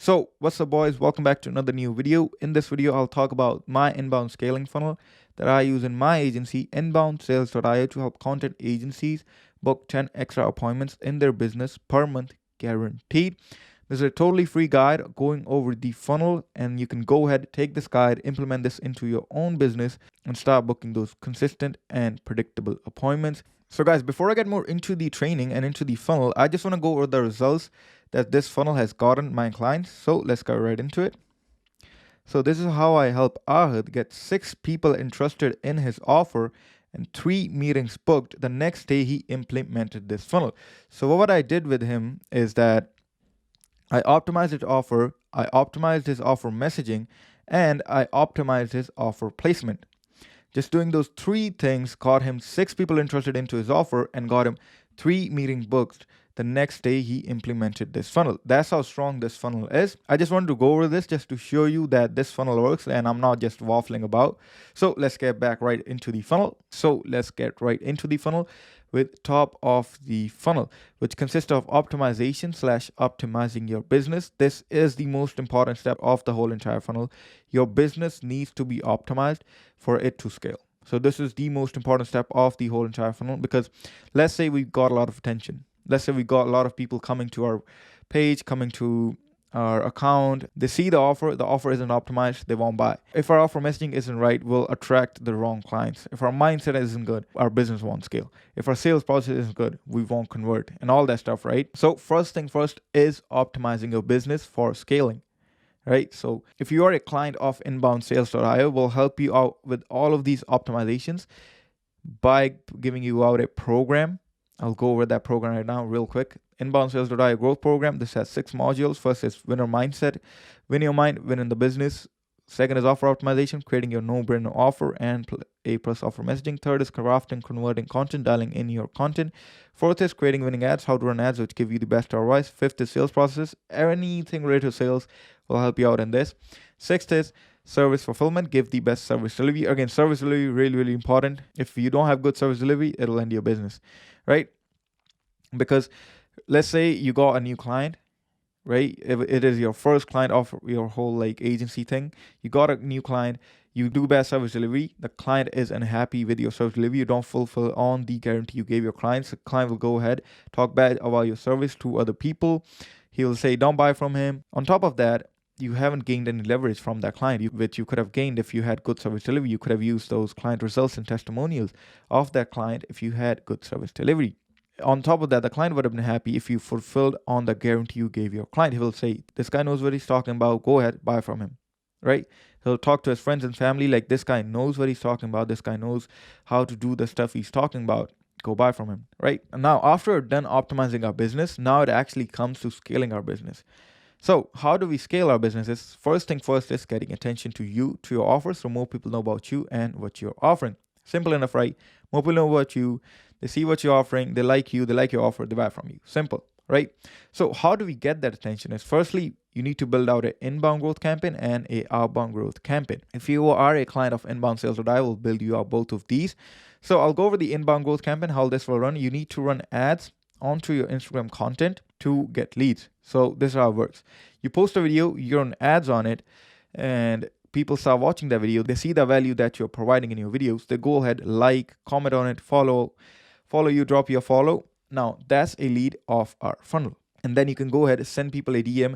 So, what's up, boys? Welcome back to another new video. In this video, I'll talk about my inbound scaling funnel that I use in my agency, inboundsales.io, to help content agencies book 10 extra appointments in their business per month, guaranteed. This is a totally free guide going over the funnel, and you can go ahead, take this guide, implement this into your own business, and start booking those consistent and predictable appointments. So, guys, before I get more into the training and into the funnel, I just want to go over the results that this funnel has gotten my clients. So let's go right into it. So this is how I help Ahad get 6 people interested in his offer and 3 meetings booked the next day he implemented this funnel. So what I did with him is that I optimized his offer, I optimized his offer messaging, and I optimized his offer placement. Just doing those 3 things got him 6 people interested into his offer and got him 3 meetings booked the next day he implemented this funnel. That's how strong this funnel is. I just wanted to go over this just to show you that this funnel works and I'm not just waffling about. So let's get back right into the funnel. With top of the funnel, which consists of optimization / optimizing your business. This is the most important step of the whole entire funnel. Your business needs to be optimized for it to scale. So this is the most important step of the whole entire funnel, because let's say we got a lot of attention. Let's say we got a lot of people coming to our page, coming to our account. They see the offer isn't optimized, they won't buy. If our offer messaging isn't right, we'll attract the wrong clients. If our mindset isn't good, our business won't scale. If our sales process isn't good, we won't convert and all that stuff, right? So first thing first is optimizing your business for scaling, right? So if you are a client of inboundsales.io, we'll help you out with all of these optimizations by giving you out a program. I'll go over that program right now real quick. Inboundsales.io growth program. This has 6 modules. First is winner mindset, win your mind, win in the business. Second is offer optimization, creating your no-brainer offer and A+ offer messaging. Third is crafting, converting content, dialing in your content. Fourth is creating winning ads, how to run ads which give you the best ROIs. Fifth is sales processes. Anything related to sales will help you out in this. Sixth is service fulfillment, give the best service delivery. Again, service delivery really, really important. If you don't have good service delivery, it'll end your business, right? Because let's say you got a new client, right? If it is your first client of your whole agency thing, you got a new client, you do bad service delivery, the client is unhappy with your service delivery, you don't fulfill on the guarantee you gave your clients, the client will go ahead, talk bad about your service to other people. He will say, don't buy from him. On top of that, you haven't gained any leverage from that client, which you could have gained if you had good service delivery. You could have used those client results and testimonials of that client if you had good service delivery. On top of that, the client would have been happy if you fulfilled on the guarantee you gave your client. He will say, this guy knows what he's talking about. Go ahead, buy from him, right? He'll talk to his friends and family like, this guy knows what he's talking about. This guy knows how to do the stuff he's talking about. Go buy from him, right? And now, after we're done optimizing our business, now it actually comes to scaling our business. So how do we scale our businesses? First thing first is getting attention to you, to your offers, so more people know about you and what you're offering. Simple enough, right? More people know about you, they see what you're offering, they like you, they like your offer, they buy from you. Simple, right? So how do we get that attention? Is firstly, you need to build out an inbound growth campaign and a outbound growth campaign. If you are a client of inboundsales.io, will build you out both of these. So I'll go over the inbound growth campaign, how this will run. You need to run ads onto your Instagram content to get leads. So this is how it works. You post a video, you run ads on it, and people start watching that video. They see the value that you're providing in your videos. They go ahead, like, comment on it, follow you, drop your follow. Now that's a lead of our funnel. And then you can go ahead and send people a DM.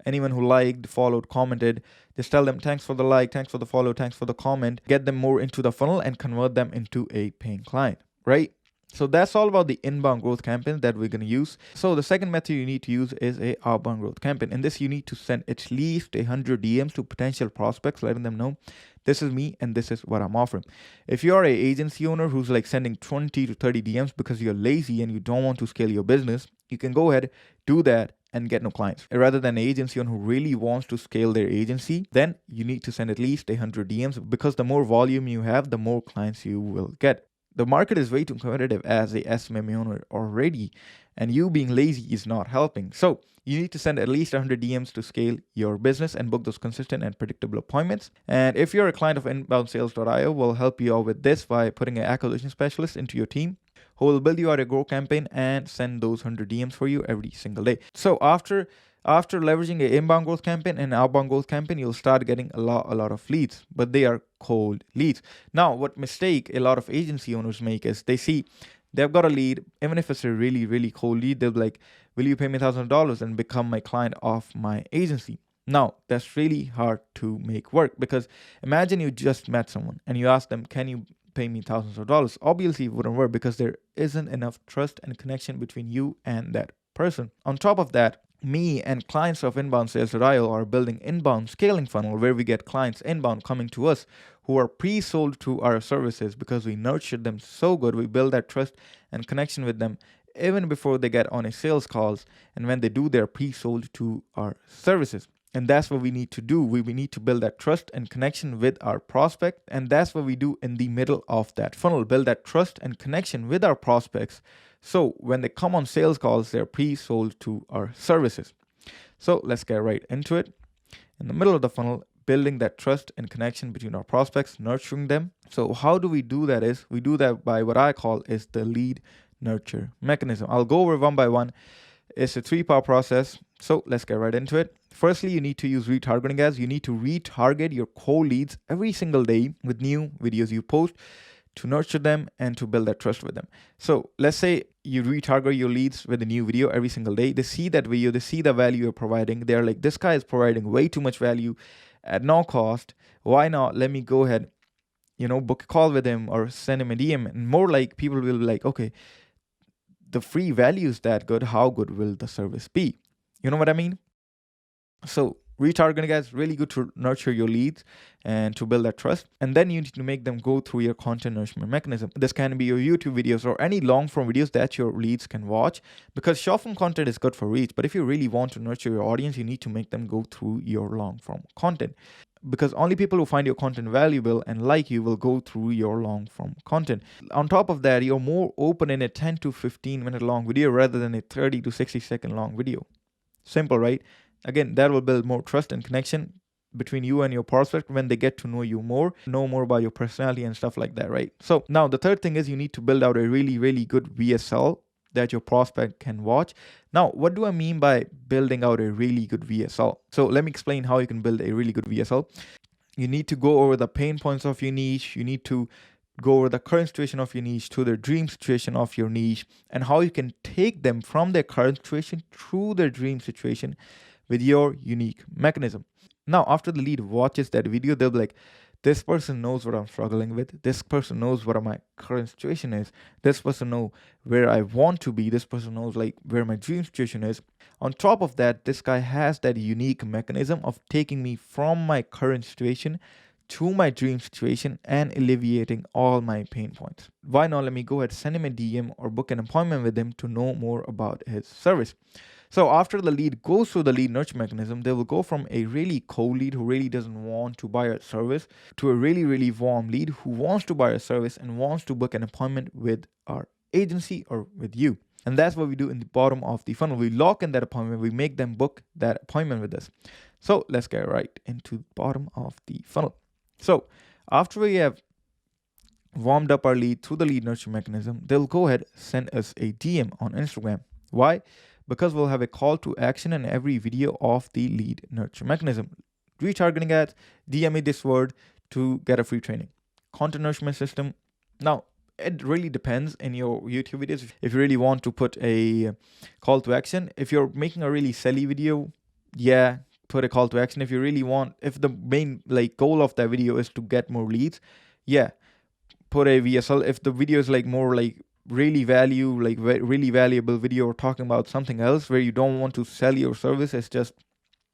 Anyone who liked, followed, commented, just tell them thanks for the like, thanks for the follow, thanks for the comment. Get them more into the funnel and convert them into a paying client, right? So that's all about the inbound growth campaign that we're going to use. So the second method you need to use is a outbound growth campaign. In this, you need to send at least 100 DMs to potential prospects, letting them know this is me and this is what I'm offering. If you're an agency owner who's sending 20 to 30 DMs because you're lazy and you don't want to scale your business, you can go ahead, do that, and get no clients. Rather than an agency owner who really wants to scale their agency, then you need to send at least 100 DMs, because the more volume you have, the more clients you will get. The market is way too competitive as a SMM owner already, and you being lazy is not helping. So you need to send at least 100 DMs to scale your business and book those consistent and predictable appointments. And if you're a client of inboundsales.io, we'll help you out with this by putting an acquisition specialist into your team who will build you out a growth campaign and send those 100 DMs for you every single day. So after After leveraging an inbound growth campaign and outbound growth campaign, you'll start getting a lot of leads, but they are cold leads. Now, what mistake a lot of agency owners make is they see they've got a lead, even if it's a really cold lead, they'll be like, will you pay me $1,000 and become my client of my agency? Now, that's really hard to make work, because imagine you just met someone and you ask them, can you pay me thousands of dollars? Obviously, it wouldn't work, because there isn't enough trust and connection between you and that person. On top of that, me and clients of Inbound Sales.io are building inbound scaling funnel where we get clients inbound coming to us who are pre-sold to our services, because we nurtured them so good. We build that trust and connection with them even before they get on a sales calls, and when they do, they're pre-sold to our services. And that's what we need to do. We need to build that trust and connection with our prospect. And that's what we do in the middle of that funnel, build that trust and connection with our prospects. So when they come on sales calls, they're pre-sold to our services. So let's get right into it. In the middle of the funnel, building that trust and connection between our prospects, nurturing them. So how do we do that? Is we do that by what I call is the lead nurture mechanism. I'll go over one by one. It's a 3-part process. So let's get right into it. Firstly, you need to use retargeting ads. You need to retarget your core leads every single day with new videos you post to nurture them and to build that trust with them. So let's say you retarget your leads with a new video every single day. They see that video, they see the value you're providing. They're like, this guy is providing way too much value at no cost. Why not? Let me go ahead, book a call with him or send him a DM. And more like people will be like, okay, the free value is that good. How good will the service be? You know what I mean? So retargeting ads, really good to nurture your leads and to build that trust. And then you need to make them go through your content nourishment mechanism. This can be your YouTube videos or any long form videos that your leads can watch, because short form content is good for reach. But if you really want to nurture your audience, you need to make them go through your long form content, because only people who find your content valuable and like you will go through your long form content. On top of that, you're more open in a 10 to 15 minute long video rather than a 30 to 60 second long video. Simple, right? Again, that will build more trust and connection between you and your prospect when they get to know you more, know more about your personality and stuff like that, right? So now the third thing is you need to build out a really good VSL that your prospect can watch. Now, what do I mean by building out a really good VSL? So let me explain how you can build a really good VSL. You need to go over the pain points of your niche. You need to go over the current situation of your niche to the dream situation of your niche, and how you can take them from their current situation through their dream situation with your unique mechanism. Now, after the lead watches that video, they'll be like, this person knows what I'm struggling with. This person knows what my current situation is. This person knows where I want to be. This person knows like where my dream situation is. On top of that, this guy has that unique mechanism of taking me from my current situation to my dream situation and alleviating all my pain points. Why not? Let me go ahead, send him a DM or book an appointment with him to know more about his service. So after the lead goes through the lead nurture mechanism, they will go from a really cold lead who really doesn't want to buy a service to a really warm lead who wants to buy a service and wants to book an appointment with our agency or with you. And that's what we do in the bottom of the funnel. We lock in that appointment. We make them book that appointment with us. So let's get right into the bottom of the funnel. So after we have warmed up our lead through the lead nurture mechanism, they'll go ahead, send us a DM on Instagram. Why? Because we'll have a call to action in every video of the lead nurture mechanism. Retargeting ads, DM me this word to get a free training. Content nourishment system. Now, it really depends in your YouTube videos. If you really want to put a call to action, if you're making a really silly video, yeah, put a call to action. If you really want, if the main goal of that video is to get more leads, yeah, put a VSL. If the video is more really really valuable video or talking about something else where you don't want to sell your service, it's just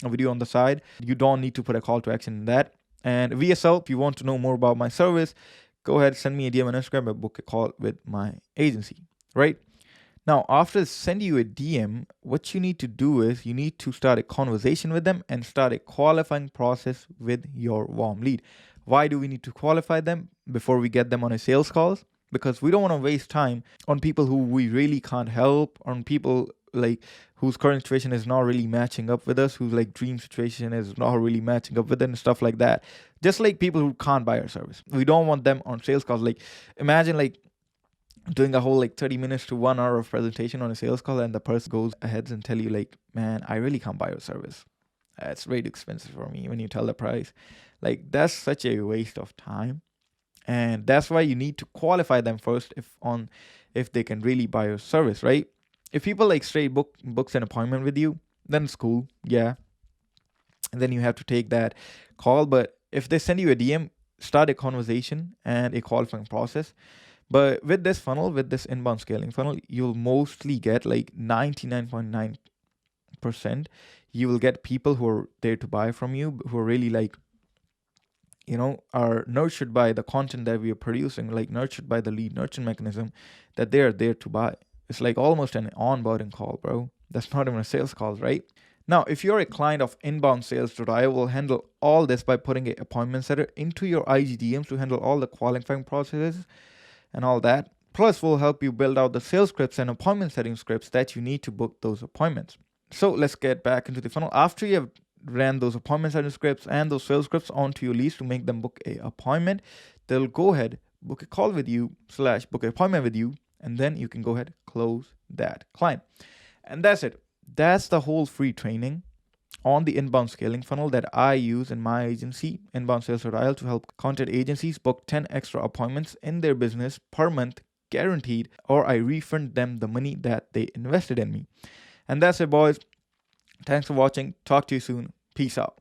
a video on the side, you don't need to put a call to action in that. And VSL, if you want to know more about my service, go ahead, send me a DM on Instagram and book a call with my agency, right? Now, after send you a DM, what you need to do is you need to start a conversation with them and start a qualifying process with your warm lead. Why do we need to qualify them before we get them on a sales calls? Because we don't want to waste time on people who we really can't help, on people whose current situation is not really matching up with us, whose dream situation is not really matching up with it and stuff like that. Just like people who can't buy our service. We don't want them on sales calls. Imagine doing a whole like 30 minutes to 1 hour of presentation on a sales call, and the person goes ahead and tell you like, man, I really can't buy your service. It's way too expensive for me when you tell the price. Like that's such a waste of time. And that's why you need to qualify them first if they can really buy your service, right? If people like straight books an appointment with you, then it's cool. Yeah. And then you have to take that call. But if they send you a DM, start a conversation and a qualifying process. But with this funnel, with this inbound scaling funnel, you'll mostly get like 99.9%. You will get people who are there to buy from you, who are really like, are nurtured by the content that we are producing, like nurtured by the lead nurture mechanism, that they are there to buy. It's like almost an onboarding call, bro. That's not even a sales call, right? Now, if you're a client of Inbound Sales, I will handle all this by putting an appointment setter into your IGDMs to handle all the qualifying processes and all that. Plus, we'll help you build out the sales scripts and appointment setting scripts that you need to book those appointments. So let's get back into the funnel. After you have ran those appointment setting scripts and those sales scripts onto your leads to make them book a appointment, they'll go ahead, book a call with you / book an appointment with you, and then you can go ahead, close that client. And that's it. That's the whole free training on the inbound scaling funnel that I use in my agency, Inbound Sales to help content agencies book 10 extra appointments in their business per month, guaranteed, or I refund them the money that they invested in me. And that's it, boys. Thanks for watching. Talk to you soon. Peace out.